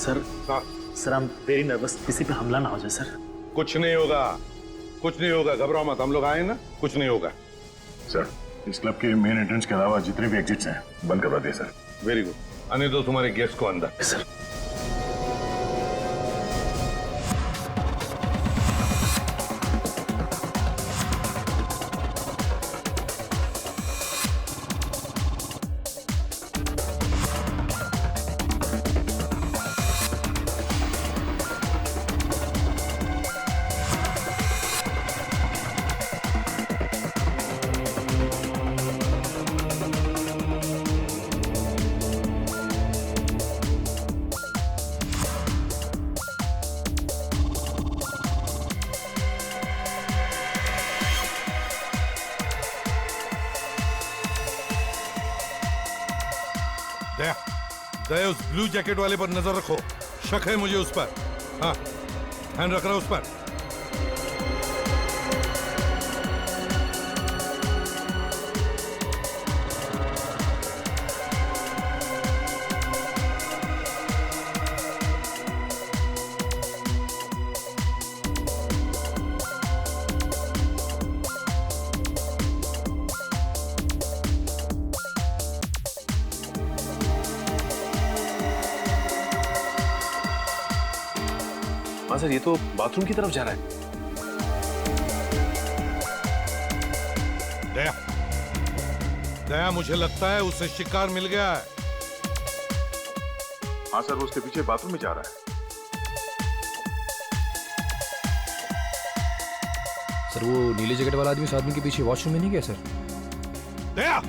Sir sir I'm very nervous, किसी पे हमला ना हो जाए सर। कुछ नहीं होगा, कुछ नहीं होगा, घबराओ मत, हम लोग आए ना, कुछ नहीं होगा। सर इस क्लब के मेन एंट्रेंस के अलावा जितने भी एग्जिट्स हैं बंद करवा दिए सर। वेरी गुड, आने दो तुम्हारे गेस्ट को अंदर। सर दया उस ब्लू जैकेट वाले पर नजर रखो, शक है मुझे उस पर। हाँ, ध्यान रख रहा उस पर। हाँ सर, ये तो बाथरूम की तरफ जा रहा है। दया, दया मुझे लगता है उसे शिकार मिल गया है। हाँ सर, वो उसके पीछे बाथरूम में जा रहा है। सर वो नीले जैकेट वाला आदमी उस आदमी के पीछे वॉशरूम में नहीं गया सर? दया,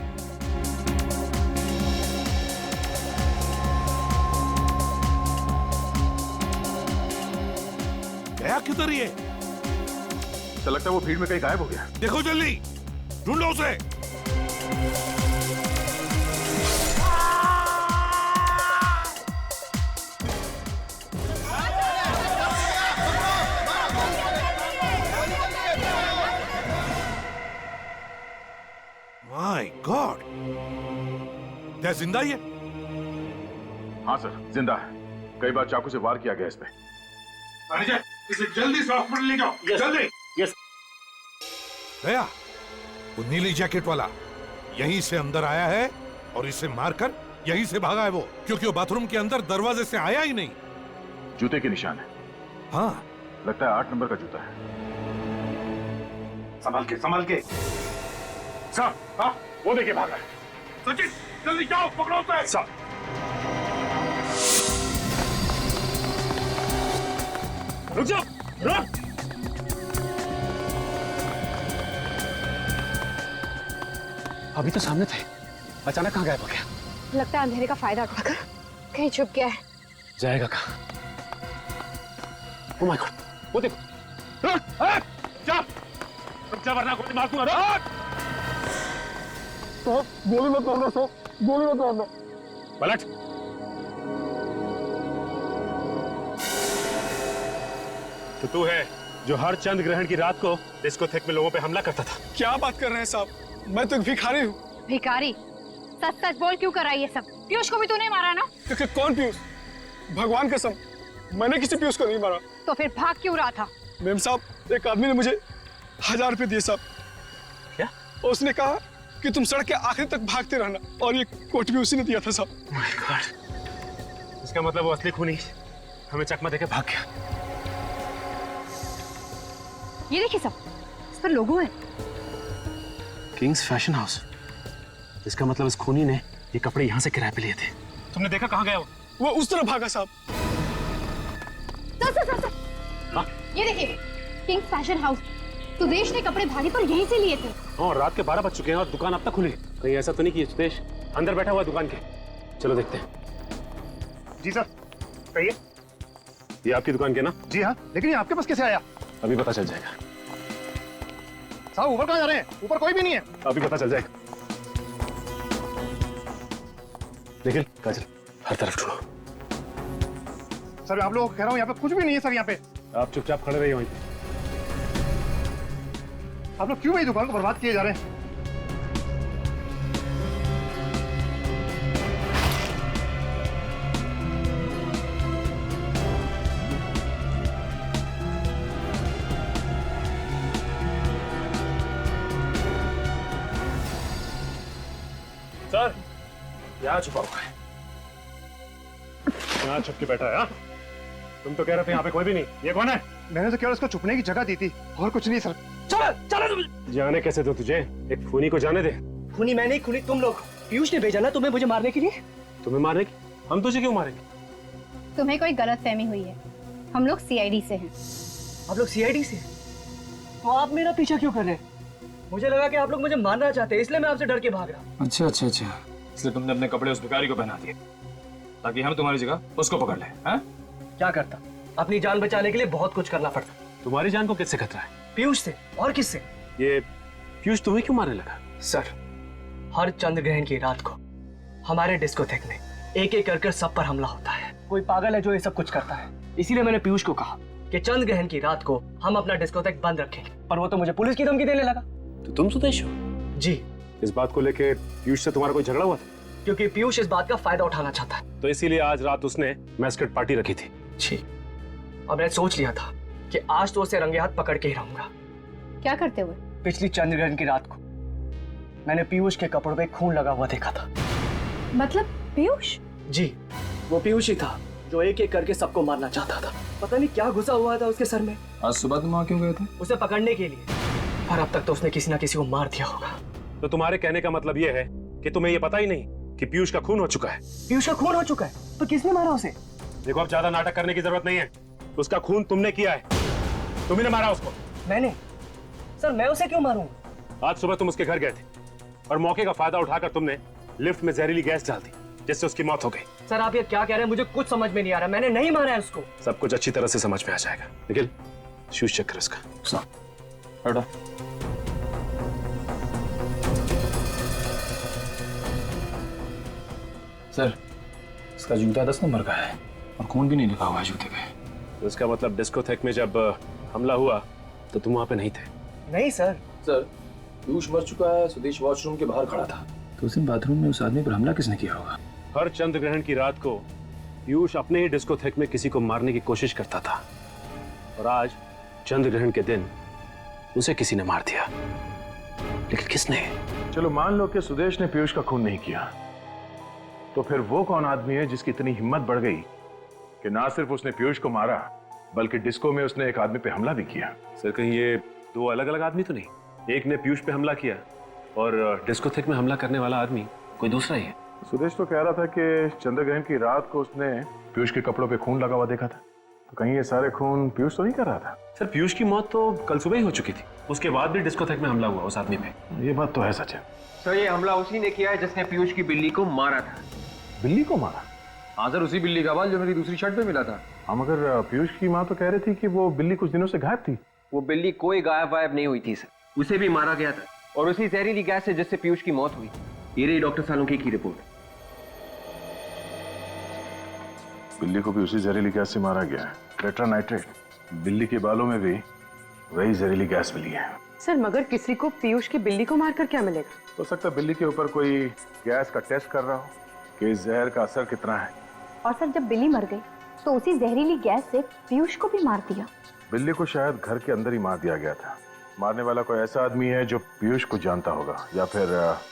गया किधर ये? तो लगता है वो भीड़ में कहीं गायब हो गया। देखो जल्दी, ढूंढो उसे। माय गॉड, क्या जिंदा ही है? हाँ सर, जिंदा है। कई बार चाकू से वार किया गया इस पे। इसे जल्दी से हॉस्पिटल ले जाओ, जल्दी। यस। दया, वो नीली जैकेट वाला यहीं से अंदर आया है और इसे मारकर यहीं से भागा है वो, क्योंकि वो बाथरूम के अंदर दरवाजे से आया ही नहीं। जूते के निशान है। हाँ, लगता है 8 नंबर का जूता है। संभाल के, संभाल के। साहब, हाँ, वो देखिए भागा है। सचिन, जल्दी जाओ, पकड़ो उसे। साहब, रुक जाओ, रुक। अभी तो सामने थे, अचानक कहाँ गायब हो गया? लगता है अंधेरे का फायदा उठाकर कहीं छुप गया है। जाएगा कहाँ? ओह माय गॉड, वो देखो। रुक, जा, रुक जा वरना गोली मार दूंगा। रुक। तो गोली मत मारना सर, गोली मत मारना। पलट। तो तू है जो हर चंद ग्रहण की रात को डिस्कोथेक में लोगों पे हमला करता था। क्या बात कर रहे हैं साहब, मैं तो एक भिखारी हूँ। भिखारी? सच सच बोल, क्यों करा ये सब? पीयूष को भी तूने मारा ना? क्योंकि कौन पीयूष? भगवान कसम, मैंने किसी पीयूष को नहीं मारा। तो फिर भाग क्यों रहा था? मेम साहब, एक आदमी ने मुझे 1000 रुपए दिए साहब। क्या? उसने कहा कि तुम सड़क के आखिर तक भागते रहना, और ये कोट भी उसी ने दिया था साहब। Oh my God. इसका मतलब वो असली खूनी हमें चकमा देके भाग गया। ये देखिए सब, इस पर लोगो है। Kings fashion house. इसका मतलब इस खूनी ने ये कपड़े यहाँ से किराए पे लिए थे। तुमने देखा कहाँ गया वो उस तरफ भागा साहब। सर। हाँ? ये देखिए, किंग्स फैशन हाउस। सुदेश ने कपड़े भागे पर यहीं से लिए थे। और रात के 12 बज चुके हैं और दुकान अब तक खुली। कहीं ऐसा तो नहीं कि सुदेश अंदर बैठा हुआ है दुकान के? चलो देखते हैं। जी सर, कहिए। ये आपकी दुकान के ना? जी हाँ, लेकिन ये आपके पास कैसे आया? अभी पता चल जाएगा। साहब ऊपर कहाँ जा रहे हैं? ऊपर कोई भी नहीं है। अभी पता चल जाएगा। निखिल, काजल, हर तरफ ढूंढो। सर आप लोग कह रहा हूँ यहाँ पे कुछ भी नहीं है सर। यहाँ पे आप चुपचाप खड़े रहिए वहीं पे। आप लोग क्यों मेरी दुकान को बर्बाद किए जा रहे हैं? सर, यहाँ छुपा हुआ है। यहाँ छुप के बैठा है। हाँ? तुम तो कह रहे थे यहाँ पे कोई भी नहीं। ये कौन है? मैंने तो केवल उसको छुपने की जगह दी थी और कुछ नहीं सर। चलो तुम। जाने कैसे दो तुझे? एक खूनी को जाने दे। खूनी मैं नहीं, खूनी तुम लोग। पीयूष ने भेजा ना तुम्हें मुझे मारने के लिए। तुम्हें मारने की? हम तुझे क्यों मारेंगे? तुम्हें कोई गलतफहमी हुई है। हम लोग सीआईडी से हैं। आप लोग सीआईडी से? तो आप मेरा पीछा क्यों कर रहे हैं? मुझे लगा कि आप लोग मुझे मारना चाहते हैं, इसलिए मैं आपसे डर के भाग रहा। अच्छा अच्छा अच्छा, इसलिए तुमने अपने कपड़े उस भिखारी को पहना दिए ताकि हम तुम्हारी जगह उसको पकड़ लें। हाँ? क्या करता? अपनी जान बचाने के लिए बहुत कुछ करना पड़ता। तुम्हारी जान को किससे खतरा है? पीयूष से। और किससे? ये पीयूष तुम्हें क्यों मारने लगा? सर, हर चंद्र ग्रहण की रात को हमारे डिस्कोथेक में एक एक कर सब पर हमला होता है। कोई पागल है जो ये सब कुछ करता है। इसीलिए मैंने पीयूष को कहा कि चंद्र ग्रहण की रात को हम अपना डिस्कोथेक बंद रखेंगे, पर वो तो मुझे पुलिस की धमकी देने लगा। तो तुम सुदेश हो? जी। इस बात को लेके पीयूष से तुम्हारा कोई झगड़ा हुआ था? क्योंकि पीयूष इस बात का फायदा उठाना चाहता है। तो इसीलिए आज रात उसने मैस्कट पार्टी रखी थी। जी। और मैंने सोच लिया था कि आज तो उसे रंगे हाथ पकड़ के ही रहूंगा। क्या करते हुए? पिछली चंद्र ग्रहण की रात को मैंने पीयूष के कपड़ों पे खून लगा हुआ देखा था। मतलब पीयूष? जी, वो पीयूष ही था जो एक एक करके सबको मारना चाहता था। पता नहीं क्या घुसा हुआ था उसके सर में। आज सुबह तुम वहाँ क्यों गए थे? उसे पकड़ने के लिए, पर अब तक तो उसने किसी ना किसी को मार दिया होगा। तो तुम्हारे कहने का मतलब ये है कि तुम्हें ये पता ही नहीं कि पीयूष का खून हो चुका है? पीयूष का खून हो चुका है? तो किसने मारा उसे? देखो, अब ज्यादा नाटक करने की जरूरत नहीं है। उसका खून तुमने किया है। तुम्ही ने मारा उसको। मैंने? सर, मैं उसे क्यों मारूंगा? आज सुबह तुम उसके घर गए थे और मौके का फायदा उठाकर तुमने लिफ्ट में जहरीली गैस डाल दी, जिससे उसकी मौत हो गई। सर, आप ये क्या कह रहे हैं? मुझे कुछ समझ में नहीं आ रहा। मैंने नहीं मारा है उसको। सब कुछ अच्छी तरह से समझ में आ जाएगा। निखिल, शूज चेक कर इसका। हटो। सर, इसका जूता 10 नंबर का है और खून भी नहीं लिखा हुआ है जूते पे। तो इसका मतलब डिस्कोथेक में जब हमला हुआ तो तुम वहां पे नहीं थे? नहीं सर। सर, पीयूष मर चुका है, सुदेश वॉशरूम के बाहर खड़ा था। तो उस दिन बाथरूम में उस आदमी पर हमला किसने किया होगा? हर चंद्र ग्रहण की रात को पीयूष अपने ही डिस्कोथेक में किसी को मारने की कोशिश करता था, और आज चंद्र ग्रहण के दिन उसे किसी ने मार दिया। लेकिन किसने? चलो मान लो कि सुदेश ने पीयूष का खून नहीं किया, तो फिर वो कौन आदमी है जिसकी इतनी हिम्मत बढ़ गई कि ना सिर्फ उसने पीयूष को मारा बल्कि डिस्को में उसने एक आदमी पे हमला भी किया? सर, कहीं ये दो अलग अलग आदमी तो नहीं? एक ने पीयूष पे हमला किया और डिस्कोथेक में हमला करने वाला आदमी कोई दूसरा ही है। सुदेश तो कह रहा था कि चंद्रग्रहण की रात को उसने पीयूष के कपड़ों पे खून लगा हुआ देखा था, तो कहीं ये सारे खून पीयूष तो नहीं कर रहा था? सर, पीयूष की मौत तो कल सुबह ही हो चुकी थी, उसके बाद भी डिस्कोथेक में हमला हुआ उस आदमी पे। ये बात तो है सच है। सर, ये हमला उसी ने किया है जिसने पीयूष की बिल्ली को मारा था। बिल्ली को मारा? हाँ सर, उसी बिल्ली का बाल जो मेरी दूसरी शर्ट पे मिला था। हाँ, मगर पीयूष की माँ तो कह रही थी कि वो बिल्ली कुछ दिनों से गायब थी। वो बिल्ली कोई गायब वायब नहीं हुई थी सर, उसे भी मारा गया था, और उसी जहरीली गैस से जिससे पीयूष की मौत हुई। ये रही डॉक्टर सालुंकी की रिपोर्ट। बिल्ली को भी उसी जहरीली गैस से मारा गया है, टेट्रा नाइट्रेट। बिल्ली के बालों में भी वही जहरीली गैस मिली है। सर, मगर किसी को पीयूष की बिल्ली को मारकर क्या मिलेगा? हो सकता है बिल्ली के ऊपर कोई गैस का टेस्ट कर रहा हो कि इस जहर का असर कितना है। और सर, जब बिल्ली मर गई तो उसी जहरीली गैस से पीयूष को भी मार दिया। बिल्ली को शायद घर के अंदर ही मार दिया गया था। मारने वाला कोई ऐसा आदमी है जो पीयूष को जानता होगा, या फिर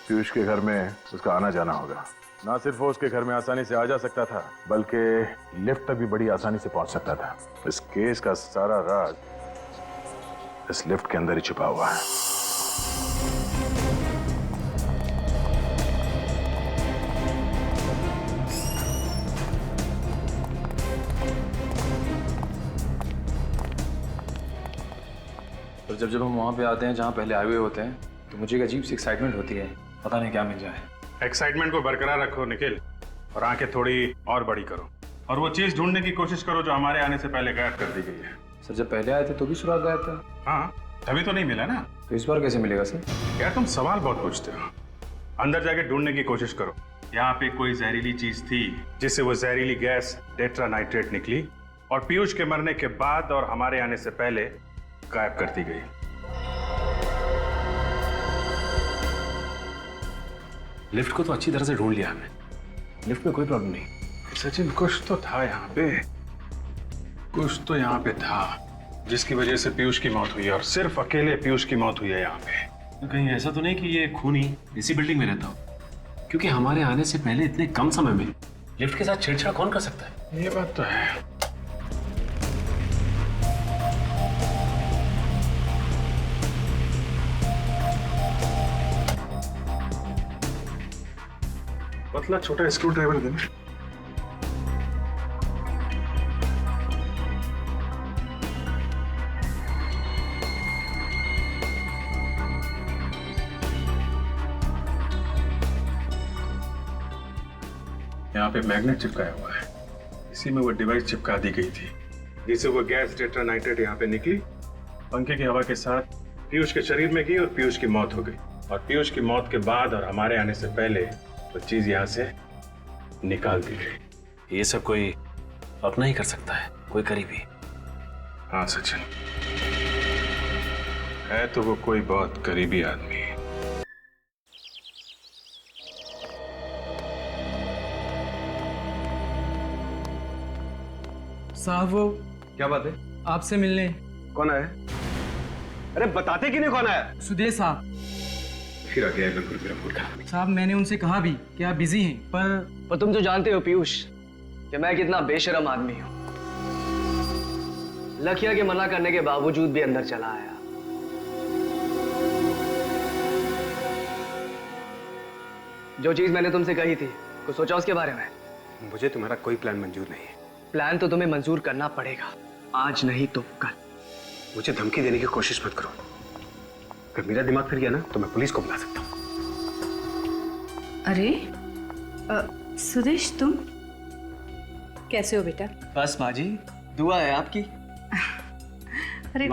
पीयूष के घर में उसका आना जाना होगा। ना सिर्फ वो उसके घर में आसानी से आ जा सकता था, बल्कि लिफ्ट तक भी बड़ी आसानी से पहुंच सकता था। इस केस का सारा राज इस लिफ्ट के अंदर ही छुपा हुआ है। और जब हम वहाँ पे आते हैं जहाँ पहले आए हुए होते हैं, तो मुझे एक अजीब सी एक्साइटमेंट होती है, पता नहीं क्या मिल जाए। एक्साइटमेंट को बरकरार रखो निखिल, और आंखें थोड़ी और बड़ी करो, और वो चीज ढूंढने की कोशिश करो जो हमारे आने से पहले गायब कर दी गई है। सर, जब पहले आए थे तो भी सुराग गायब था। हाँ, तभी तो नहीं मिला ना। तो इस बार कैसे मिलेगा सर? यार, तुम सवाल बहुत पूछते हो। अंदर जाके ढूंढने की कोशिश करो। यहाँ पे कोई जहरीली चीज थी जिससे वो जहरीली गैस टेट्रा नाइट्रेट निकली, और पीयूष के मरने के बाद और हमारे आने से पहले गायब कर दी गई। लिफ्ट को तो अच्छी तरह से ढूंढ लिया हमने, लिफ्ट में कोई प्रॉब्लम नहीं। सचिन, कुछ तो था यहाँ पे, कुछ तो यहाँ पे था जिसकी वजह से पीयूष की मौत हुई है, और सिर्फ अकेले पीयूष की मौत हुई है यहाँ पे। कहीं ऐसा तो नहीं कि ये खूनी इसी बिल्डिंग में रहता हो? क्योंकि हमारे आने से पहले इतने कम समय में लिफ्ट के साथ छेड़छाड़ कौन कर सकता है? ये बात तो है। पतला छोटा स्क्रू ड्राइवर देना। यहाँ पे मैग्नेट चिपकाया हुआ है, इसी में वो डिवाइस चिपका दी गई थी जिससे वो गैस टेट्रा नाइट्रेट यहाँ पे निकली, पंखे की हवा के साथ पीयूष के शरीर में गई और पीयूष की मौत हो गई। और पीयूष की मौत के बाद और हमारे आने से पहले वो चीज यहाँ से निकाल दी गई। ये सब कोई अपना ही कर सकता है, कोई करीबी। हाँ सचिन, है तो वो कोई बहुत करीबी आदमी। साहब वो क्या बात है? आपसे मिलने। कौन आया? अरे बताते क्यों नहीं कौन आया? सुदेश साहब। फिर आ गया बिल्कुल मेरा मूड खराब। साहब मैंने उनसे कहा भी कि आप बिजी हैं, पर तुम तो जानते हो पीयूष कि मैं कितना बेशरम आदमी हूं। लखिया के मना करने के बावजूद भी अंदर चला आया। जो चीज मैंने तुमसे कही थी, कुछ सोचा उसके बारे में? मुझे तुम्हारा कोई प्लान मंजूर नहीं है। प्लान तो तुम्हें मंजूर करना पड़ेगा, आज नहीं तो कल। मुझे धमकी देने की कोशिश मत करो। अगर मेरा दिमाग फिर गया ना तो मैं पुलिस को बुला सकता हूँ। अरे सुदेश, तुम कैसे हो बेटा? बस माँ जी, दुआ है आपकी। अरे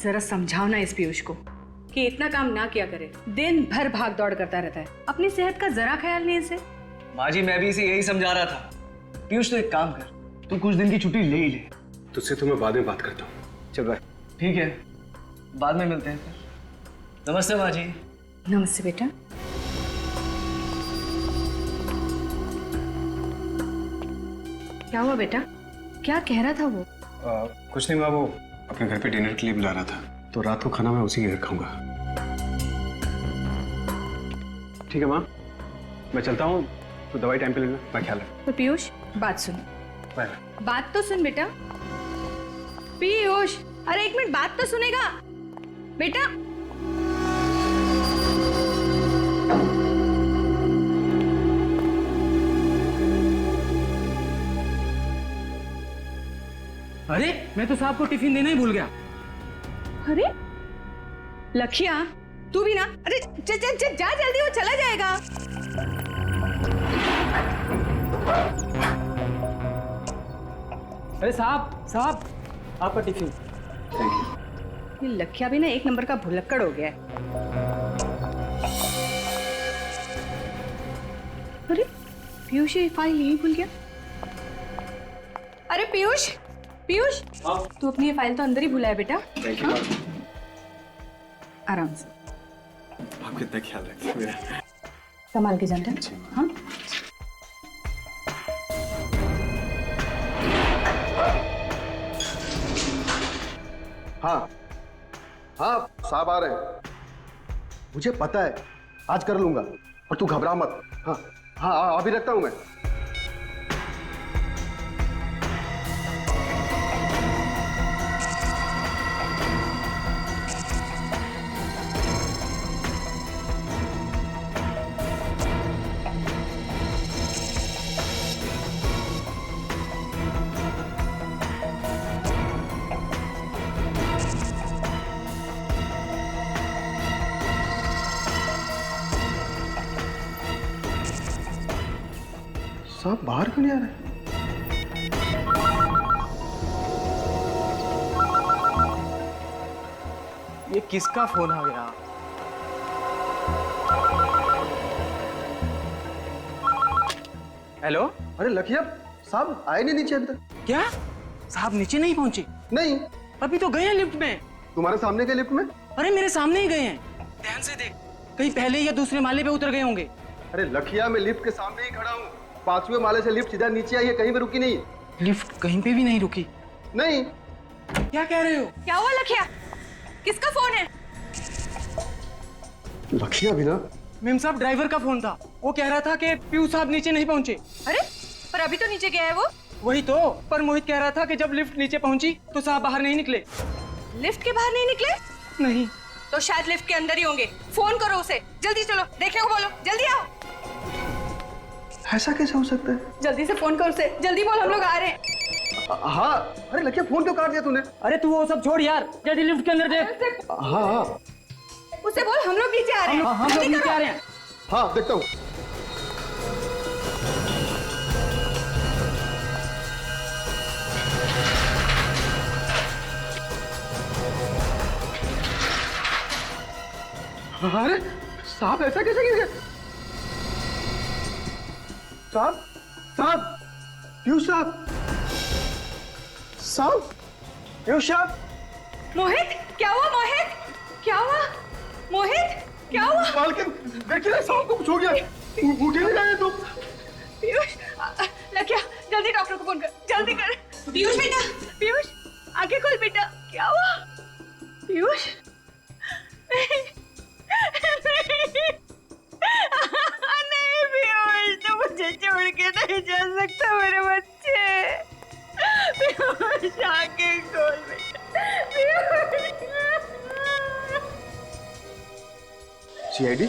जरा समझाओ ना इस पीयूष को कि इतना काम ना किया करे, दिन भर भाग दौड़ करता रहता है, अपनी सेहत का जरा ख्याल नहीं इसे। माँ जी मैं भी इसे यही समझा रहा था। पीयूष तो एक काम कर, तू कुछ दिन की छुट्टी ले ही ले। तुझसे तो मैं बाद में बात करता हूँ। चल भाई, ठीक है, बाद में मिलते हैं। नमस्ते माँ जी। नमस्ते बेटा। क्या हुआ बेटा? क्या कह रहा था वो? कुछ नहीं माँ, वो अपने घर पे डिनर के लिए बुला रहा था, तो रात को खाना मैं उसी के घर खाऊंगा। ठीक है माँ, मैं चलता हूँ, तो दवाई टाइम पे लेना, मैं ख्याल रखूँ। तो पीयूष बात सुन। बाय। बात तो सुन बेटा। पीयूष, अरे एक मिनट, बात तो सुनेगा बेटा। अरे मैं तो साहब को टिफिन देना ही भूल गया। अरे लखिया, तू भी ना। अरे जा जल्दी, वो चला जाएगा। अरे साहब आपका टिफिन। ये लखिया भी ना एक नंबर का भुलक्कड़ हो गया है। अरे पीयूष ये फाइल यहीं भूल गया। अरे पीयूष, तू अपनी ये फाइल तो अंदर ही भूला है बेटा। हाँ? आराम से। आप कितना ख्याल रखते हैं मेरा। संभाल के जाना। हाँ हाँ हाँ साहब आ रहे हैं। मुझे पता है, आज कर लूंगा, और तू घबरा मत। हाँ हाँ अभी रखता हूं मैं। साहब बाहर क्यों नहीं आ रहे? ये किसका फोन आ गया? हेलो। अरे लखिया, साहब आए नहीं नीचे अभी तक। क्या साहब नीचे नहीं पहुंचे? नहीं, अभी तो गए हैं लिफ्ट में। तुम्हारे सामने के लिफ्ट में? अरे मेरे सामने ही गए हैं, ध्यान से देख, कहीं पहले या दूसरे माले पे उतर गए होंगे। अरे लखिया, मैं लिफ्ट के सामने ही खड़ा हूँ। 5वें माले से लिफ्ट सीधा नीचे आई है, कहीं भी रुकी नहीं। लिफ्ट कहीं पे भी नहीं रुकी? नहीं। क्या कह रहे हो? क्या हुआ लखिया? किसका फोन है? लखिया भी ना मेम साहब ड्राइवर का फोन था, वो कह रहा था कि पीयूष साहब नीचे नहीं पहुंचे। अरे पर अभी तो नीचे गया है वो। वही तो, पर मोहित कह रहा था कि जब लिफ्ट नीचे पहुंची तो साहब बाहर नहीं निकले। लिफ्ट के बाहर नहीं निकले? नहीं। तो शायद लिफ्ट के अंदर ही होंगे। फोन करो उसे, जल्दी चलो, देखने को बोलो, जल्दी आओ। ऐसा कैसे हो सकता है? जल्दी से फोन करो उसे, जल्दी बोल, हम लोग आ रहे हैं। हाँ, अरे लड़किया फोन क्यों काट दिया तूने? अरे तू वो सब छोड़ यार, जल्दी लिफ्ट के अंदर देख। हाँ, उसे बोल हम लोग नीचे आ रहे हैं। हम लोग नीचे आ रहे हैं। हाँ देखता हूँ। अरे साहब ऐसा कैसे गिर गया? साहब, साहब, पीयूष साहब, साहब, पीयूष साहब। मोहित, क्या हुआ मोहित? क्या हुआ मोहित? क्या हुआ? मालकिन, देखिए साहब को कुछ हो गया। उठे नहीं रहे तुम। पीयूष, लकिया, जल्दी डॉक्टर को फोन कर, जल्दी कर। पीयूष बेटा, पीयूष, आंखें खोल बेटा। क्या हुआ? पीयूष? नहीं पीयूष, तो मुझे छोड़ के नहीं जा सकता मेरे बच्चे। पीयूष, आंखें खोल बेटा। सीआईडी?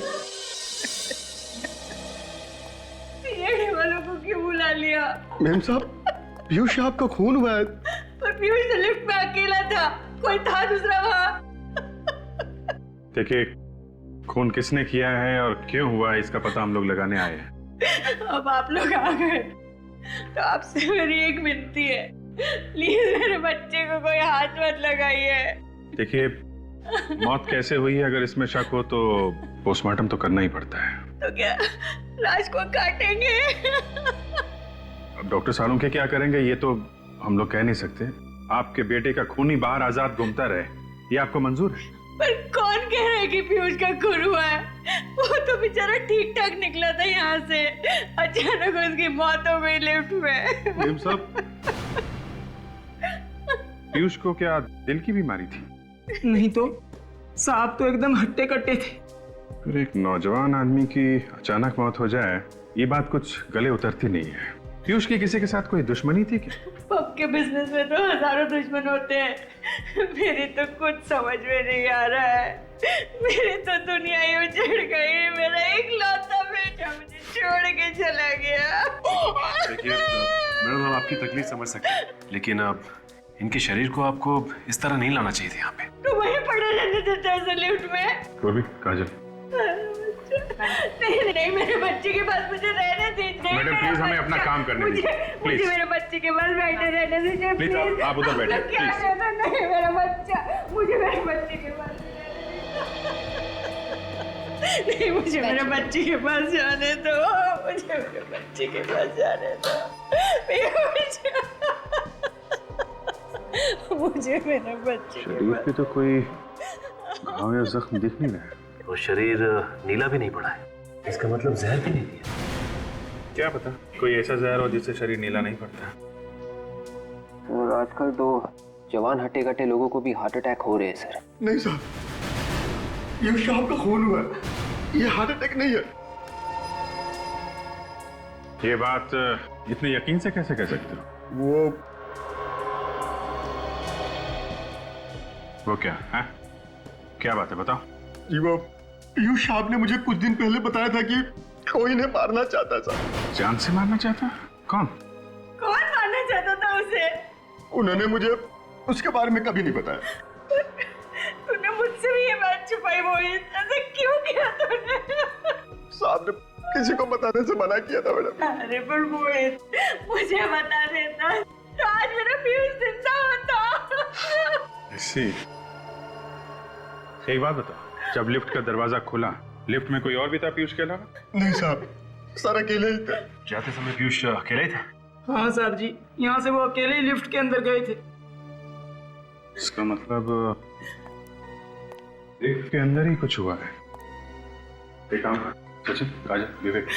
सीआईडी वालों को क्यों बुला लिया? मैम साहब, पीयूष साहब का खून हुआ है। पर पीयूष तो लिफ्ट में अकेला था, कोई था दूसरा वहाँ। देखिए, खून किसने किया है और क्यों हुआ है इसका पता हम लोग लगाने आए हैं। अब आप लोग आ गए तो आपसे मेरी एक विनती है, प्लीज मेरे बच्चे को कोई हाथ मत लगाइए। देखिए, मौत कैसे हुई है अगर इसमें शक हो तो पोस्टमार्टम तो करना ही पड़ता है। तो क्या लाश को काटेंगे? अब डॉक्टर सालुंखे क्या करेंगे ये तो हम लोग कह नहीं सकते। आपके बेटे का खून ही बाहर आजाद घूमता रहे, ये आपको मंजूर है? पर कौन कह रहा है कि पीयूष का खून हुआ है? वो तो बेचारा ठीक ठाक निकला था यहाँ से, अचानक उसकी मौत हो गई लिफ्ट में। मैम साहब, पीयूष को क्या दिल की बीमारी थी? नहीं तो, साहब तो एकदम हट्टे कट्टे थे। फिर एक नौजवान आदमी की अचानक मौत हो जाए, ये बात कुछ गले उतरती नहीं है। पीयूष की किसी के साथ कोई दुश्मनी थी क्या? पब के बिजनेस में तो हजारों दुश्मन होते हैं, मेरी तो कुछ समझ में नहीं आ रहा है। मेरी तो दुनिया ही उजड़ गई, मेरा इकलौता बेटा मुझे छोड़ के चला गया। देखिए मैडम, हम आपकी तकलीफ समझ सकते हैं, लेकिन अब इनके शरीर को आपको इस तरह नहीं लाना चाहिए था यहाँ पे। तो वहीं पड़े रहने देता है लिफ्ट में। भी काजल, नहीं नहीं, मेरे बच्चे के पास मुझे रहने दीजिए। मैडम प्लीज हमें अपना काम करने दीजिए। मुझे मेरे बच्चे के पास बैठे रहने दीजिए प्लीज। आप उधर बैठिए प्लीज। नहीं मेरा बच्चा, मुझे मेरे बच्चे के पास नहीं, मुझे मेरे बच्चे के पास जाने दो, मुझे मेरे बच्चे के पास जाने दो। मुझे मेरे बच्चे शरीर पे तो कोई घाव या जख्म दिख नहीं रहा है। वो शरीर नीला भी नहीं पड़ा है, इसका मतलब जहर भी नहीं दिया। क्या पता कोई ऐसा जहर हो जिससे शरीर नीला नहीं पड़ता। और आजकल तो जवान हट्टे कट्टे लोगों को भी हार्ट अटैक हो रहे हैं सर। नहीं साहब, पीयूष साहब का खून हुआ है, ये हार्ट अटैक नहीं है। ये बात इतने यकीन से कैसे कह सकते हो? वो क्या है? क्या बात है बताओ। जी वो पीयूष साहब ने मुझे कुछ दिन पहले बताया था कि कोई इन्हें मारना चाहता था। जान से मारना चाहता? कौन? कौन मारना चाहता था उसे? उन्होंने मुझे उसके बारे में कभी नहीं बताया। तूने मुझसे भी ये बात छुपाई मोहित, ऐसा क्यों किया तूने? साहब ने किसी को बताने से मना किया था मैडम। अरे पर मोहित, मुझे बता देता तो आज मेरा पीयूष जिंदा होता। एक बात बताओ, जब लिफ्ट का दरवाजा खुला, लिफ्ट में कोई और भी था पीयूष के अलावा? नहीं साहब, सर अकेले ही थे। जाते समय पीयूष अकेले ही था? हाँ साहब जी, यहाँ से वो अकेले ही लिफ्ट के अंदर गए थे। इसका मतलब लिफ्ट के अंदर ही कुछ हुआ है। एक काम कर, सचिन, काजल, विवेक,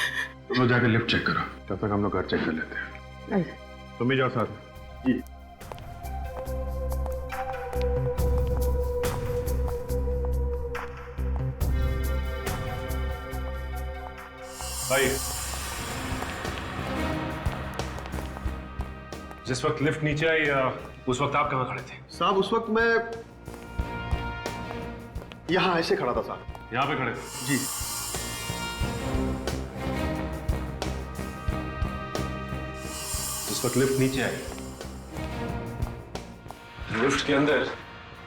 तुम लोग जाकर लिफ्ट चेक करो, तब तक हम लोग घर चेक कर लेते हैं। तुम भी जाओ साथ में। जी। भाई, जिस वक्त लिफ्ट नीचे आई उस वक्त आप कहाँ खड़े थे? साहब उस वक्त मैं यहाँ ऐसे खड़ा था साहब। यहाँ पे खड़े थे? जी। जिस वक्त लिफ्ट नीचे आई, लिफ्ट के अंदर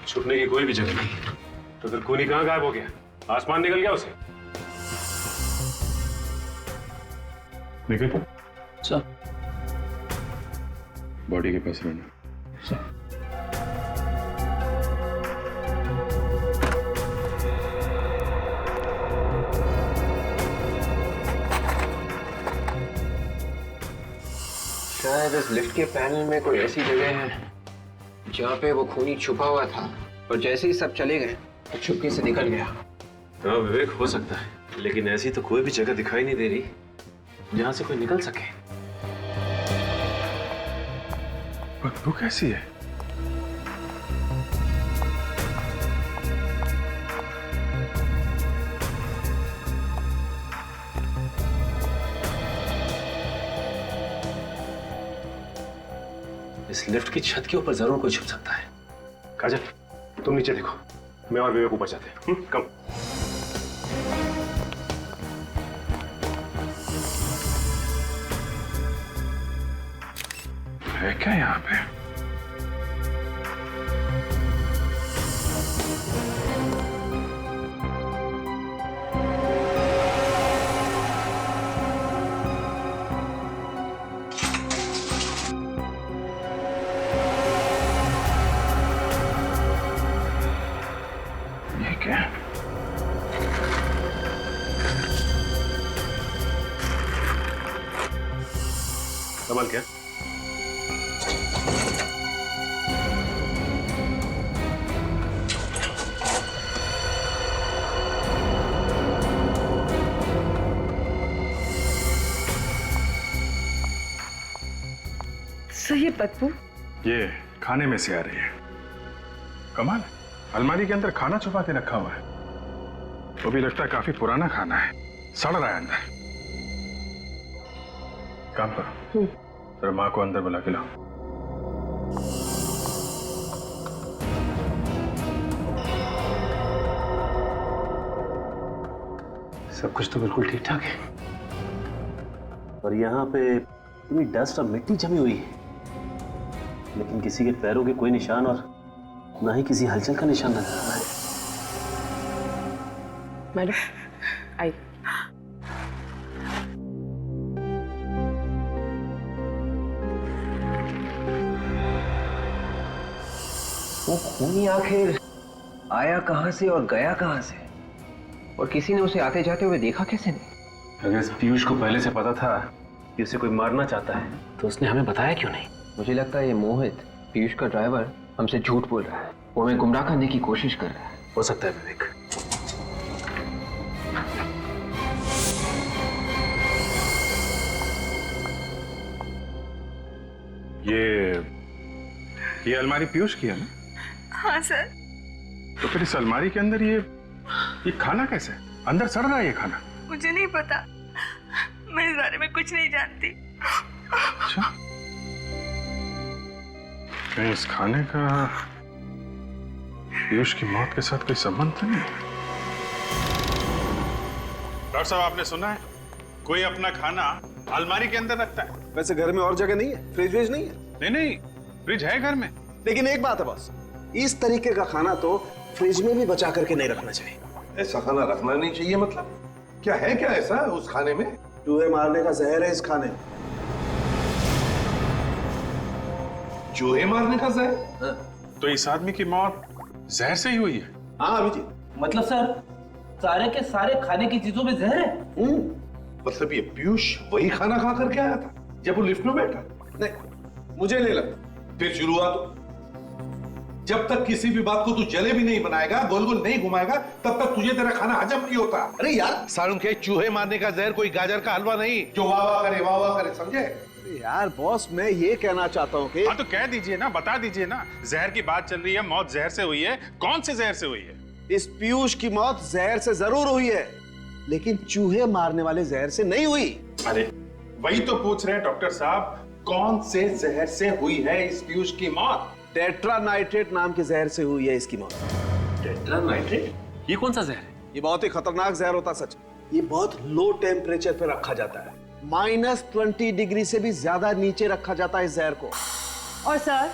छुपने की कोई भी जगह नहीं, तो फिर खूनी कहाँ गायब हो गया? आसमान निकल गया उसे? निकल सर। बॉडी के पास रहना सर। शायद इस लिफ्ट के पैनल में कोई ऐसी जगह है जहाँ पे वो खूनी छुपा हुआ था और जैसे ही सब चले गए तो चुपके से निकल गया। हाँ विवेक, हो सकता है, लेकिन ऐसी तो कोई भी जगह दिखाई नहीं दे रही जहां से कोई निकल सके। बदबू कैसी है? इस लिफ्ट की छत के ऊपर जरूर कोई छुप सकता है। काजल, तुम नीचे देखो, मैं और विवेक ऊपर जाते हैं। कम। है क्या यहाँ पे? ये क्या? कमाल क्या? सर ये बदबू ये खाने में से आ रही है। कमाल है, अलमारी के अंदर खाना छुपा के रखा हुआ है। वो भी लगता है काफी पुराना खाना है, सड़ रहा है अंदर। काम करो, जरा माँ को अंदर बुला के लाओ। सब कुछ तो बिल्कुल ठीक ठाक है, और यहाँ पे इतनी डस्ट और मिट्टी जमी हुई है, लेकिन किसी के पैरों के कोई निशान और ना ही किसी हलचल का निशान नजर आ रहा है। मैडम आई। वो खूनी आखिर आया कहां से और गया कहां से, और किसी ने उसे आते जाते हुए देखा कैसे नहीं? अगर इस पीयूष को पहले से पता था कि उसे कोई मारना चाहता है, तो उसने हमें बताया क्यों नहीं? मुझे लगता है ये मोहित, पीयूष का ड्राइवर, हमसे झूठ बोल रहा है। वो हमें गुमराह करने की कोशिश कर रहा है। हो सकता है विवेक। ये अलमारी पीयूष की है ना? हाँ सर। तो फिर इस अलमारी के अंदर ये खाना कैसे? अंदर सड़ रहा है ये खाना। मुझे नहीं पता, मैं इस बारे में कुछ नहीं जानती। अच्छा, कहीं इस खाने का पीयूष की मौत के साथ कोई संबंध तो नहीं? डॉक्टर साहब, आपने सुना है कोई अपना खाना अलमारी के अंदर रखता है? वैसे घर में और जगह नहीं है, फ्रिज वेज नहीं है। नहीं, फ्रिज है घर में। लेकिन एक बात है बॉस, इस तरीके का खाना तो फ्रिज में भी बचा करके नहीं रखना चाहिए। ऐसा खाना रखना नहीं चाहिए मतलब? क्या है क्या ऐसा उस खाने में? चूहे मारने का जहर है इस खाने में। चूहे मारने का जहर? तो इस आदमी की मौत जहर से ही हुई है? हाँ अभी मतलब सर सारे के सारे खाने की चीजों में जहर है? मतलब ये पीयूष वही खाना खा करके आया था जब वो लिफ्ट में बैठा? नहीं, मुझे नहीं लगता। फिर शुरुआत, जब तक किसी भी बात को तू जलेबी नहीं बनाएगा, गोल गोल नहीं घुमाएगा, तब तक तुझे तेरा खाना हजम नहीं होता। अरे यार सारुण के चूहे मारने का जहर कोई गाजर का हलवा नहीं जो वाह वाह करे, समझे? यार बॉस, मैं ये कहना चाहता हूँ कि हाँ तो कह दीजिए ना, बता दीजिए ना। जहर की बात चल रही है, मौत जहर से हुई है। कौन से जहर से हुई है? इस पीयूष की मौत जहर से जरूर हुई है, लेकिन चूहे मारने वाले जहर से नहीं हुई। अरे वही तो पूछ रहे हैं डॉक्टर साहब, कौन से जहर से हुई है इस पीयूष की मौत? टेट्रानाइट्रेट नाम के जहर से हुई है इसकी मौत। टेट्रानाइट्रेट? ये कौन सा जहर है? ये बहुत ही खतरनाक जहर होता सच। ये बहुत लो टेम्परेचर पे रखा जाता है, -20 डिग्री से भी ज्यादा नीचे रखा जाता है इस जहर को। और सर,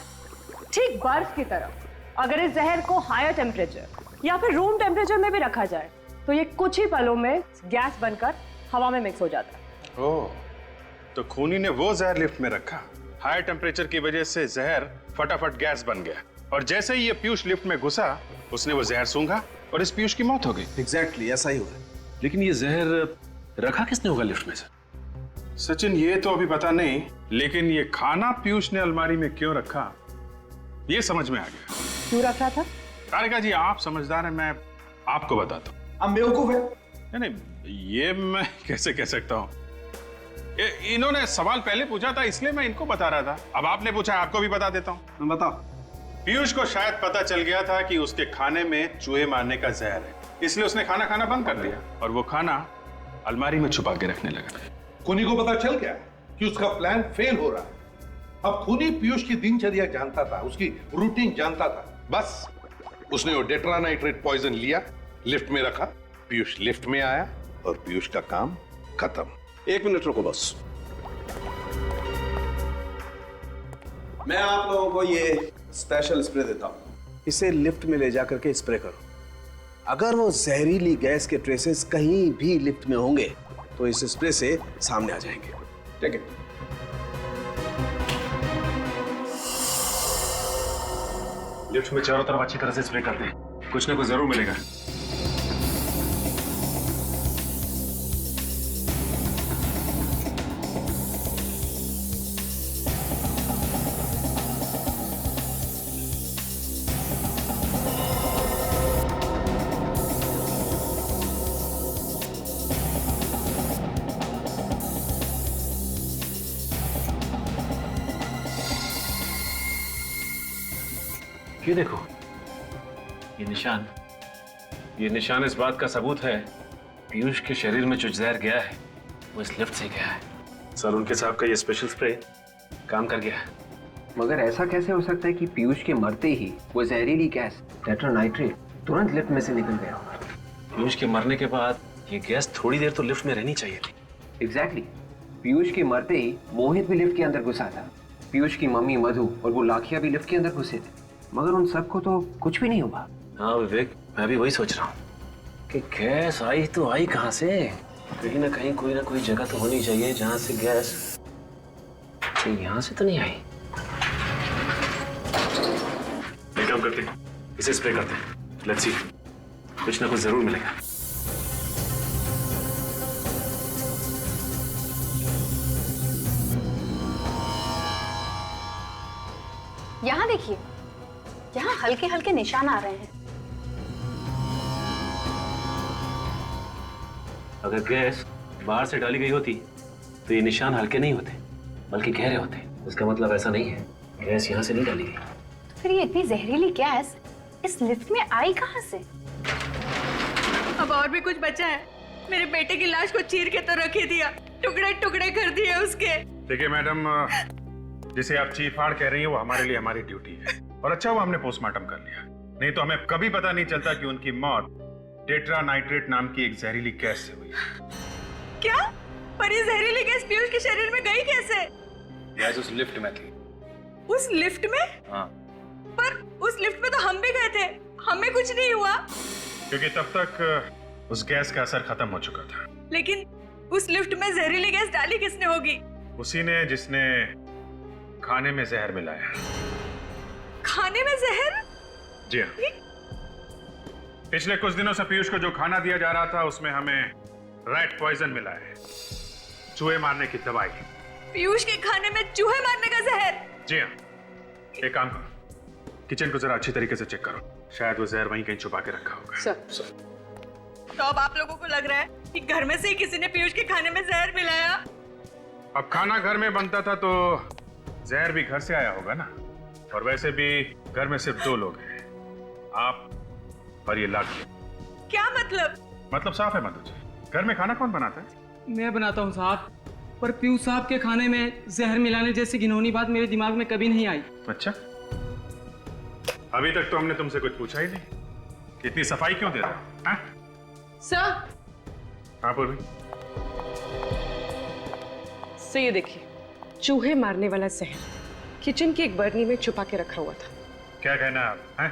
ठीक बर्फ की तरह अगर इस जहर को हायर टेम्परेचर या फिर रूम टेम्परेचर में भी रखा जाए तो ये कुछ ही पलों में गैस बनकर हवा में मिक्स हो जाता है। ओह, तो खूनी ने वो जहर लिफ्ट में रखा, हाई टेम्परेचर की वजह से जहर फटाफट गैस बन गया, और जैसे ही ये पीयूष लिफ्ट में घुसा उसने वो जहर सूंघा और इस पीयूष की मौत हो गई। एग्जैक्टली ऐसा ही हुआ। लेकिन ये जहर रखा किसने होगा लिफ्ट में सर? सचिन, ये तो अभी पता नहीं, लेकिन ये खाना पीयूष ने अलमारी में क्यों रखा ये समझ में आ गया। क्यों रख रहा था? तारिका जी, आप समझदार हैं, मैं आपको बताता हूँ। अब बेवकूफ है। नहीं, ये मैं कैसे कह सकता हूँ? इन्होंने सवाल पहले पूछा था इसलिए मैं इनको बता रहा था। अब आपने पूछा, आपको भी बता देता हूँ। बताओ। पीयूष को शायद पता चल गया था कि उसके खाने में चूहे मारने का जहर है, इसलिए उसने खाना खाना बंद कर दिया और वो खाना अलमारी में छुपा के रखने लगा। खूनी को पता चल गया कि उसका प्लान फेल हो रहा है। अब खूनी पीयूष की दिनचर्या जानता था, उसकी रूटीन जानता था। बस उसने वो टेट्रानाइट्रेट पॉइजन लिया, लिफ्ट में रखा, पीयूष लिफ्ट में आया और पीयूष का काम खत्म। 1 मिनट रुको बस, मैं आप लोगों को ये स्पेशल स्प्रे देता हूं। इसे लिफ्ट में ले जाकर के स्प्रे करो। अगर वो जहरीली गैस के ट्रेसेस कहीं भी लिफ्ट में होंगे तो इस स्प्रे से सामने आ जाएंगे। ठीक है? लिफ्ट में चारों तरफ अच्छी तरह से स्प्रे कर दें, कुछ ना कुछ जरूर मिलेगा। ये देखो, ये निशान इस बात का सबूत है पीयूष के शरीर में जो जहर गया है वो इस लिफ्ट से गया है। सर, उनके साहब का ये स्पेशल स्प्रे काम कर गया है। मगर ऐसा कैसे हो सकता है कि पीयूष के मरते ही वो जहरीली गैस टेट्रानाइट्रेट तुरंत लिफ्ट में से निकल गया? पीयूष के मरने के बाद ये गैस थोड़ी देर तो लिफ्ट में रहनी चाहिए थी। एग्जैक्टली। पीयूष के मरते ही मोहित भी लिफ्ट के अंदर घुसा था, पीयूष की मम्मी मधु और वो लाखिया भी लिफ्ट के अंदर घुसे थे, मगर उन सबको तो कुछ भी नहीं हुआ। हाँ विवेक, मैं भी वही सोच रहा हूँ कि गैस आई तो आई कहाँ से? कहीं ना कहीं कोई ना कोई जगह तो होनी चाहिए जहाँ से गैस, तो यहाँ से तो नहीं आई। एक काम करते हैं, इसे स्प्रे करते हैं, लेट्स सी, कुछ ना कुछ जरूर मिलेगा। यहाँ देखिए, यहाँ हल्के हल्के निशान आ रहे हैं। अगर गैस बाहर से डाली गई होती तो ये निशान हल्के नहीं होते बल्कि गहरे होते। इसका मतलब ऐसा नहीं है गैस यहाँ से नहीं डाली गई। तो फिर ये इतनी जहरीली गैस इस लिफ्ट में आई कहाँ से? अब और भी कुछ बचा है? मेरे बेटे की लाश को चीर के तो रख ही दिया, टुकड़े टुकड़े कर दिए उसके। देखिए मैडम, जिसे आप चीर फाड़ कह रही हैं वो हमारे लिए हमारी ड्यूटी है, और अच्छा हुआ हमने पोस्टमार्टम कर लिया, नहीं तो हमें कभी पता नहीं चलता कि उनकी मौत टेट्रानाइट्रेट नाम की एक जहरीली गैस से हुई। क्या? पर ये जहरीली गैस पीयूष के शरीर में गई कैसे? गैस उस लिफ्ट में थी। उस लिफ्ट में? हाँ। पर उस लिफ्ट में तो हम भी गए थे, हमें कुछ नहीं हुआ। क्योंकि तब तक उस गैस का असर खत्म हो चुका था। लेकिन उस लिफ्ट में जहरीली गैस डाली किसने होगी? उसी ने जिसने खाने में जहर मिलाया। खाने में जहर? जी हाँ। पिछले कुछ दिनों से पीयूष को जो खाना दिया जा रहा था उसमें हमें रैट पॉइजन मिला है, चूहे मारने की दवाई। पीयूष के खाने में चूहे मारने का जहर? जी हाँ। एक काम करो, किचन को जरा अच्छी तरीके से चेक करो, शायद वो जहर वहीं कहीं छुपा के रखा होगा। सर। तो अब आप लोगों को लग रहा है कि घर में से ही किसी ने पीयूष के खाने में जहर मिलाया? अब खाना घर में बनता था तो जहर भी घर से आया होगा ना, और वैसे भी घर में सिर्फ 2 लोग हैं, आप और ये लाखिया। क्या मतलब? मतलब साफ है मधु जी, घर में खाना कौन बनाता है? मैं बनाता हूँ साहब, पर पीयूष साहब के खाने में जहर मिलाने जैसी घिनौनी बात मेरे दिमाग में कभी नहीं आई। अच्छा, अभी तक तो हमने तुमसे कुछ पूछा ही नहीं। इतनी सफाई क्यों दे रहे हो? हाँ? सर। हाँ पूर्वी। सो ये देखिए, चूहे मारने वाला जहर किचन की एक बर्नी में छुपा के रखा हुआ था। क्या कहना आप? हैं?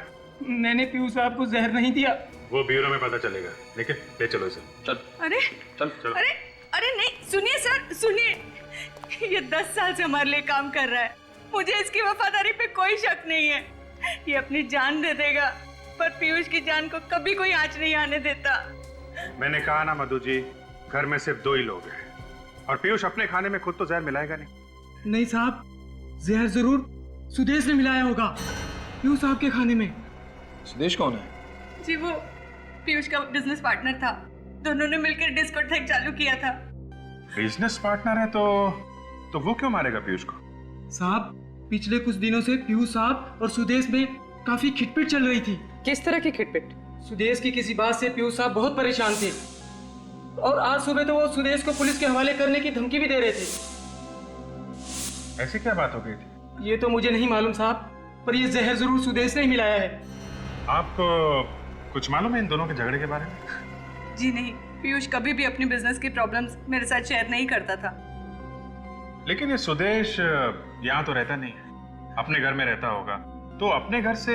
मैंने पीयूष साहब को जहर नहीं दिया। वो ब्यूरो में पता चलेगा, लेकिन ले चलो इसे। चल अरे चल चलो। अरे अरे नहीं, सुनिए सर, सुनिए। ये 10 साल से हमारे लिए काम कर रहा है। मुझे इसकी वफादारी पे कोई शक नहीं है। ये अपनी जान दे देगा, पर पीयूष की जान को कभी कोई आंच नहीं आने देता। मैंने कहा ना मधु जी, घर में सिर्फ 2 ही लोग हैं, और पीयूष अपने खाने में खुद तो जहर मिलाएगा नहीं। नहीं साहब, जहर जरूर सुदेश ने मिलाया होगा पीयूष साहब के खाने में। सुदेश कौन है? जी वो पीयूष का बिजनेस पार्टनर था। दोनों ने मिलकर डिस्कोथेक चालू किया था। बिजनेस पार्टनर है तो वो क्यों मारेगा पीयूष को? साहब, पिछले कुछ दिनों से पीयूष साहब और सुदेश में काफी खिटपिट चल रही थी। किस तरह की खिटपिट? सुदेश की किसी बात से पीयूष साहब बहुत परेशान थे, और आज सुबह तो वो सुदेश को पुलिस के हवाले करने की धमकी भी दे रहे थे। ऐसी क्या बात हो गई थी? ये तो मुझे नहीं मालूम साहब, पर ये जहर जरूर सुदेश ने ही मिलाया है। आपको कुछ मालूम है इन दोनों के झगड़े के बारे में? जी नहीं, पीयूष कभी भी अपनी बिजनेस की प्रॉब्लम्स मेरे साथ शेयर नहीं करता था। लेकिन ये सुदेश यहाँ तो रहता नहीं है, अपने घर में रहता होगा, तो अपने घर से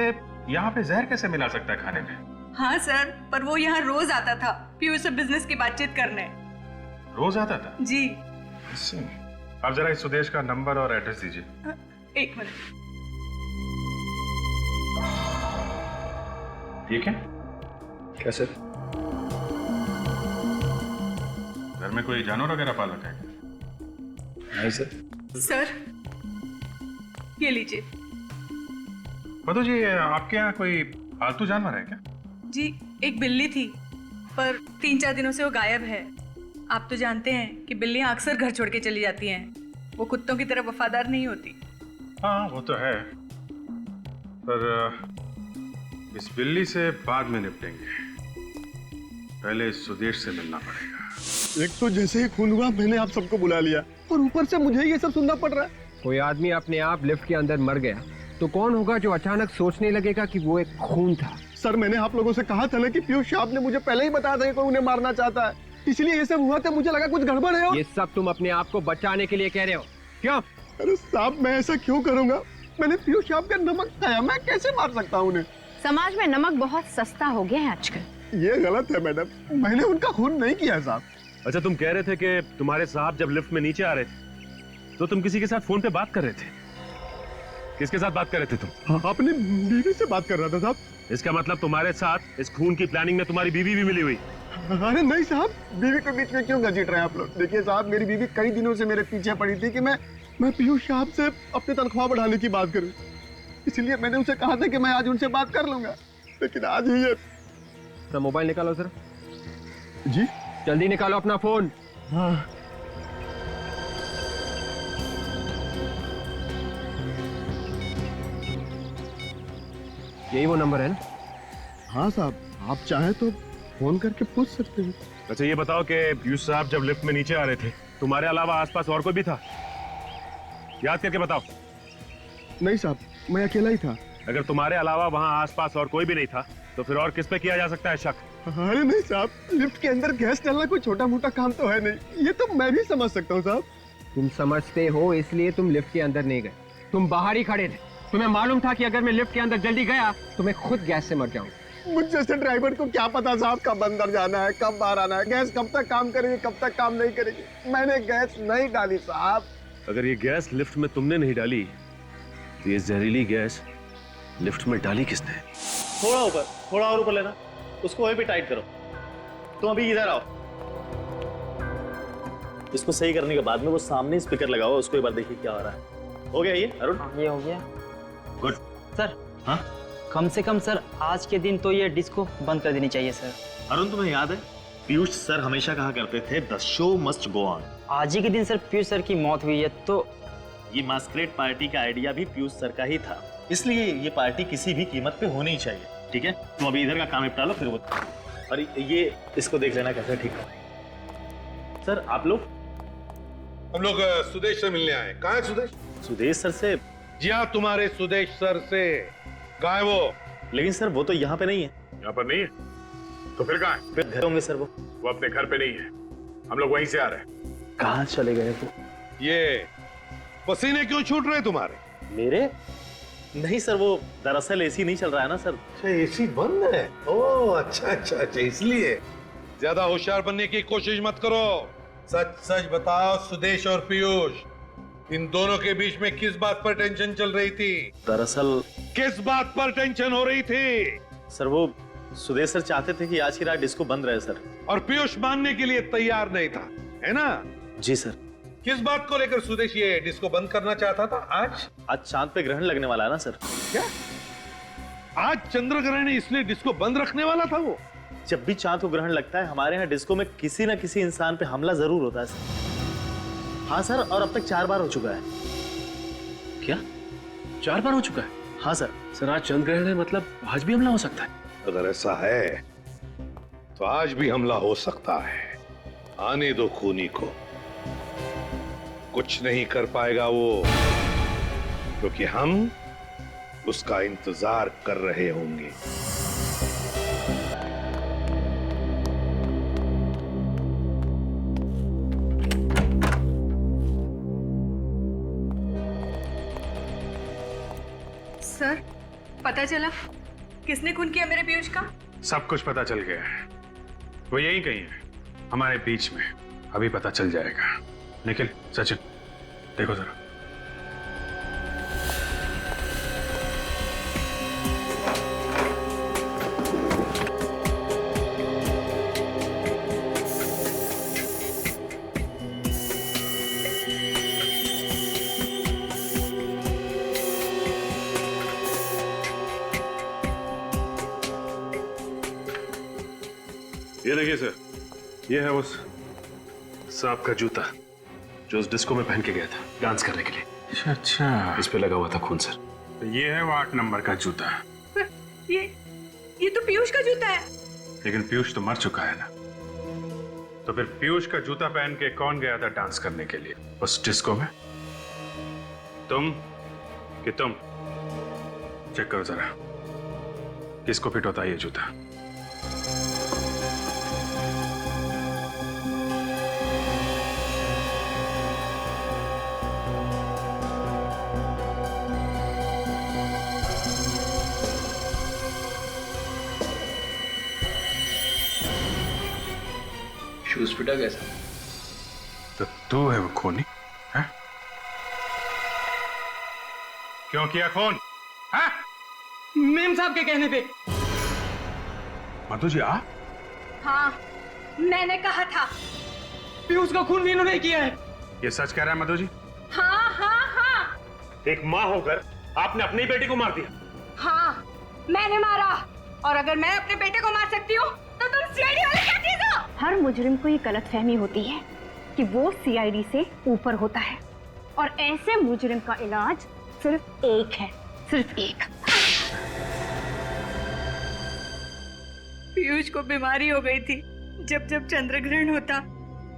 यहाँ पे जहर कैसे मिला सकता है खाने में? हाँ सर, पर वो यहाँ रोज आता था पीयूष से बिजनेस की बातचीत करने। रोज आता था? जी। आप जरा इस सुदेश का नंबर और एड्रेस दीजिए। एक मिनट। ठीक है? क्या सर? घर में कोई जानवर वगैरह पाल रखा है? नहीं सर। सर ये लीजिए। मधु जी, आपके यहाँ कोई पालतू जानवर है क्या? जी एक बिल्ली थी, पर 3-4 दिनों से वो गायब है। आप तो जानते हैं कि बिल्लियां अक्सर घर छोड़ के चली जाती हैं। वो कुत्तों की तरह वफादार नहीं होती। हाँ वो तो है, पर इस बिल्ली से बाद में निपटेंगे। पहले इस सुदेश से मिलना पड़ेगा। एक तो जैसे ही खून हुआ मैंने आप सबको बुला लिया, और ऊपर से मुझे ये सब सुनना पड़ रहा है। कोई आदमी अपने आप लिफ्ट के अंदर मर गया तो कौन होगा जो अचानक सोचने लगेगा कि वो एक खून था? सर मैंने आप लोगों से कहा था ना कि पीयूष साहब ने मुझे पहले ही बताया था कि कोई उन्हें मारना चाहता है, इसलिए ये सब हुआ था। मुझे लगा कुछ गड़बड़ है। ये सब तुम अपने आप को बचाने के लिए कह रहे हो क्यों? अरे साहब, मैं ऐसा क्यों करूंगा? मैंने पीयूष साहब का नमक खाया, मैं कैसे मार सकता हूँ उन्हें? समाज में नमक बहुत सस्ता हो गया है आजकल। ये गलत है मैडम, मैंने उनका खून नहीं किया साहब। अच्छा, तुम कह रहे थे कि तुम्हारे साहब जब लिफ्ट में नीचे आ रहे थे तो तुम किसी के साथ फोन पे बात कर रहे थे। किसके साथ बात कर रहे थे तुम? हाँ, अपनी बीवी से बात कर रहा था साहब। इसका मतलब तुम्हारे साथ इस खून की प्लानिंग में तुम्हारी बीवी भी मिली हुई? अरे नहीं साहब, बीवी के बीच में क्यों घसीट रहे हैं आप लोग? देखिए साहब, मेरी बीवी कई दिनों से मेरे पीछे पड़ी थी कि मैं पीयूष साहब से अपनी तनख्वाह बढ़ाने की बात करूं, इसलिए मैंने उनसे कहा था कि मैं आज उनसे बात कर लूंगा, लेकिन आज ही ये। अपना मोबाइल निकालो सर। जी जल्दी निकालो अपना फोन। हाँ। यही वो नंबर है ना? हाँ साहब, आप चाहे तो फोन करके पूछ सकते हैं। अच्छा ये बताओ कि पीयूष साहब जब लिफ्ट में नीचे आ रहे थे तुम्हारे अलावा आसपास और कोई भी था? याद करके बताओ। नहीं साहब, मैं अकेला ही था। अगर तुम्हारे अलावा वहाँ आसपास और कोई भी नहीं था तो फिर और किस पे किया जा सकता है शक? अरे नहीं साहब, लिफ्ट के अंदर गैस डालना कोई छोटा मोटा काम तो है नहीं, ये तो मैं भी समझ सकता हूँ साहब। तुम समझते हो इसलिए तुम लिफ्ट के अंदर नहीं गए, तुम बाहर ही खड़े थे। तुम्हें मालूम था कि अगर मैं लिफ्ट के अंदर जल्दी गया तो मैं खुद गैस से मर जाऊंगा। मुझ जैसे ड्राइवर को क्या पता साहब कब अंदर जाना है, कब बाहर आना है, गैस कब तक काम करेगी, कब तक काम नहीं करेगी। मैंने गैस नहीं डाली साहब। अगर ये गैस लिफ्ट में तुमने नहीं डाली तो ये जहरीली गैस लिफ्ट में डाली किसने? थोड़ा और ऊपर लेना, उसको वहीं पे टाइट करो। तुम अभी इधर आओ। इसको सही करने के बाद में वो सामने स्पीकर लगाओ, उसको एक बार देखिए क्या हो रहा है। हो गया ये अरुण? ये हो गया। Good sir. हाँ कम से कम सर आज के दिन तो ये डिस्को बंद कर देनी चाहिए सर। अरुण, तुम्हें याद है पीयूष सर हमेशा कहा करते थे the show must go on. आज ही के दिन सर पीयूष सर की मौत हुई है, तो ये मास्करेड पार्टी का आइडिया भी पीयूष सर का ही था, इसलिए ये पार्टी किसी भी कीमत पे होनी चाहिए। ठीक है, तुम अभी इधर का काम निपटा लो, फिर वो और ये इसको देख लेना कैसे ठीक है। सर आप लोग? हम लोग सुदेश से मिलने आए। कहाँ है सुदेश? सुदेश सर से? जी हाँ, तुम्हारे सुदेश सर से। कहाँ है वो? लेकिन सर वो तो यहाँ पे नहीं है। यहाँ पर नहीं है? तो फिर कहाँ है? फिर घर होंगे सर। वो अपने घर पे नहीं है, हम लोग वहीं से आ रहे हैं। कहाँ चले गए वो? ये पसीने क्यों छूट रहे तुम्हारे? मेरे? नहीं सर, वो दरअसल एसी नहीं चल रहा है ना सर। अच्छा, एसी बंद है? ओह अच्छा अच्छा अच्छा, इसलिए। ज्यादा होशियार बनने की कोशिश मत करो। सच सच बताओ, सुदेश और पीयूष, इन दोनों के बीच में किस बात पर टेंशन चल रही थी? दरअसल किस बात पर टेंशन हो रही थी? सर वो सुदेश सर चाहते थे कि आज की रात डिस्को बंद रहे सर। और पीयूष मानने के लिए तैयार नहीं था, है ना? जी सर। किस बात को लेकर सुदेश ये डिस्को बंद करना चाहता था आज? आज चांद पे ग्रहण लगने वाला है ना सर। क्या? आज चंद्र ग्रहण है, इसलिए डिस्को बंद रखने वाला था वो? जब भी चांद को ग्रहण लगता है हमारे यहाँ डिस्को में किसी न किसी इंसान पे हमला जरूर होता है सर। हाँ सर, और अब तक 4 बार हो चुका है। क्या 4 बार हो चुका है? हाँ सर। सर आज चंद्र ग्रहण है, मतलब आज भी हमला हो सकता है। अगर ऐसा है तो आज भी हमला हो सकता है। आने दो खूनी को, कुछ नहीं कर पाएगा वो, क्योंकि हम उसका इंतजार कर रहे होंगे। सर, पता चला किसने खून किया मेरे पीयूष का? सब कुछ पता चल गया है, वो यही कहीं है हमारे बीच में, अभी पता चल जाएगा। निखिल, सचिन, देखो जरा। ये देखिए सर, ये है उस सांप का जूता जो उस डिस्को में पहन के गया था डांस करने के लिए। अच्छा, इस पे लगा हुआ था खून सर। तो ये है वो 8 नंबर का जूता। ये तो पीयूष का जूता है। लेकिन पीयूष तो मर चुका है ना, तो फिर पीयूष का जूता पहन के कौन गया था डांस करने के लिए उस डिस्को में? तुम कि तुम? चेक करो जरा किसको फिट होता है ये जूता। शूज फिटा कैसा? तो तू है वो खूनी? है? क्यों किया खून? है? मेम साहब के कहने पे। मधु जी आ? हाँ, मैंने कहा था। पीयूष का खून भी इन्होंने किया है। ये सच कह रहा है मधु जी? हाँ हाँ हाँ। एक माँ होकर आपने अपनी बेटी को मार दिया। हाँ, मैंने मारा। और अगर मैं अपने बेटे को मार सकती हूँ तो तुम सीआईडी वाले क्या चीज हो? हर मुजरिम को ये गलतफहमी होती है कि वो सीआईडी से ऊपर होता है, और ऐसे मुजरिम का इलाज सिर्फ एक है, सिर्फ एक। पीयूष को बीमारी हो गई थी। जब जब चंद्र ग्रहण होता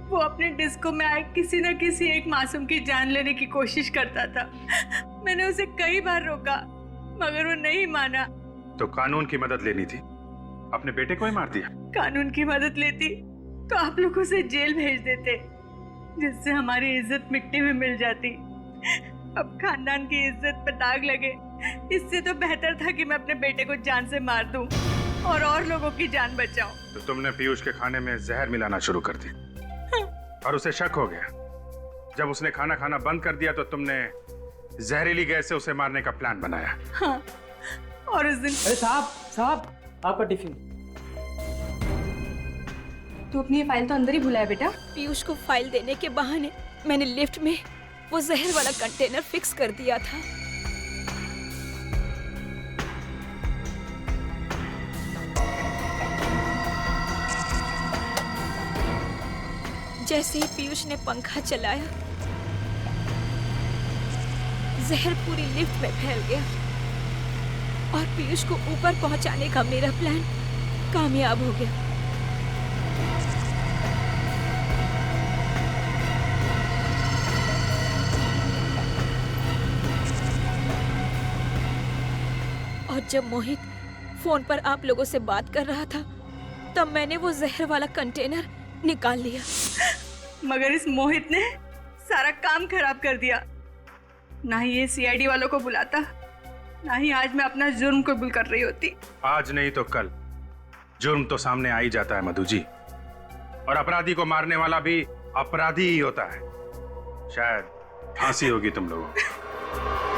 वो अपने डिस्को में आए किसी न किसी एक मासूम की जान लेने की कोशिश करता था। मैंने उसे कई बार रोका मगर वो नहीं माना। तो कानून की मदद लेनी थी, अपने बेटे को ही मार दिया। कानून की मदद लेती तो आप लोग उसे जेल भेज देते, जिससे हमारी इज्जत मिट्टी में मिल जाती। अब खानदान की इज्जत पर दाग लगे, इससे तो बेहतर था कि मैं अपने बेटे को जान से मार दूं और लोगों की जान बचाऊं। तो तुमने पीयूष के खाने में जहर मिलाना शुरू कर दी और उसे शक हो गया। जब उसने खाना खाना बंद कर दिया तो तुमने जहरीली गैस से उसे मारने का प्लान बनाया। हाँ, और उस दिन। अरे साहब आपका टिफिन। तू अपनी ये फाइल तो अंदर ही भुलाया बेटा। पीयूष को फाइल देने के बहाने मैंने लिफ्ट में वो जहर वाला कंटेनर फिक्स कर दिया था। जैसे ही पीयूष ने पंखा चलाया जहर पूरी लिफ्ट में फैल गया और पीयूष को ऊपर पहुंचाने का मेरा प्लान कामयाब हो गया। आज जब मोहित फोन पर आप लोगों से बात कर रहा था तब मैंने वो जहर वाला कंटेनर निकाल लिया। मगर इस मोहित ने सारा काम खराब कर दिया। ना ही ये सीआईडी वालों को बुलाता, ना ही आज मैं अपना जुर्म कबूल कर रही होती। आज नहीं तो कल जुर्म तो सामने आ ही जाता है मधु जी, और अपराधी को मारने वाला भी अपराधी ही होता है। शायद फांसी होगी तुम लोगों को।